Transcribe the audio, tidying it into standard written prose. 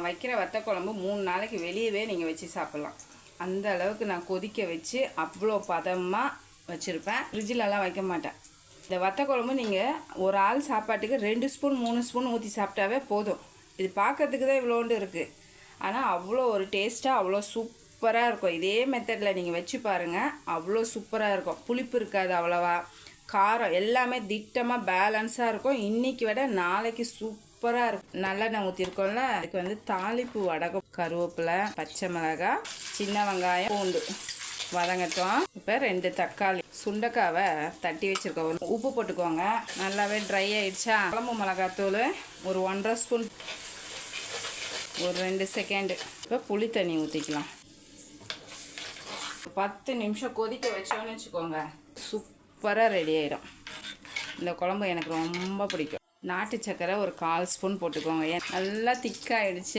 வைக்கிற வத்த குழம்பு 3 நாளைக்கு வெளியவே நீங்கள் வச்சு சாப்பிட்லாம். அந்த அளவுக்கு நான் கொதிக்க வச்சு அவ்வளோ பதமாக வச்சுருப்பேன். ஃப்ரிட்ஜிலலாம் வைக்க மாட்டேன். இந்த வத்த குழம்பு நீங்கள் ஒரு ஆள் சாப்பாட்டுக்கு 2 ஸ்பூன் 3 ஸ்பூன் ஊற்றி சாப்பிட்டாவே போதும். இது பார்க்கறதுக்கு தான் இவ்வளோண்டு இருக்குது, ஆனால் அவ்வளோ ஒரு டேஸ்ட்டாக அவ்வளோ சூப்பராக இருக்கும். இதே மெத்தடில் நீங்கள் வச்சு பாருங்கள், அவ்வளோ சூப்பராக இருக்கும். புளிப்பு இருக்காது அவ்வளோவா, காரம் எல்லாமே திட்டமாக பேலன்ஸாக இருக்கும். இன்றைக்கி விட நாளைக்கு சூப்பராக இருக்கும். நல்லெண்ணெய் ஊற்றிருக்கோம்ல, அதுக்கு வந்து தாளிப்பு வடகம், கருவேப்பிலை, பச்சை மிளகாய், சின்ன வெங்காயம், பூண்டு வதங்கட்டும். இப்போ 2 தக்காளி, சுண்டைக்காவை தட்டி வச்சுருக்கோம். உப்பு போட்டுக்கோங்க. நல்லாவே ட்ரை ஆகிடுச்சா, குழம்பு மிளகாத்தூள் ஒரு 1.5 ஸ்பூன், ஒரு 2 செகண்டு. இப்போ புளி தண்ணி ஊற்றிக்கலாம். 10 நிமிஷம் கொதிக்க வச்சோன்னு வச்சுக்கோங்க, சூப்பராக ரெடி ஆகிடும். இந்த குழம்பு எனக்கு ரொம்ப பிடிக்கும். நாட்டு சக்கரை ஒரு 1/4 ஸ்பூன் போட்டுக்கோங்க. நல்லா திக்காகிடுச்சு.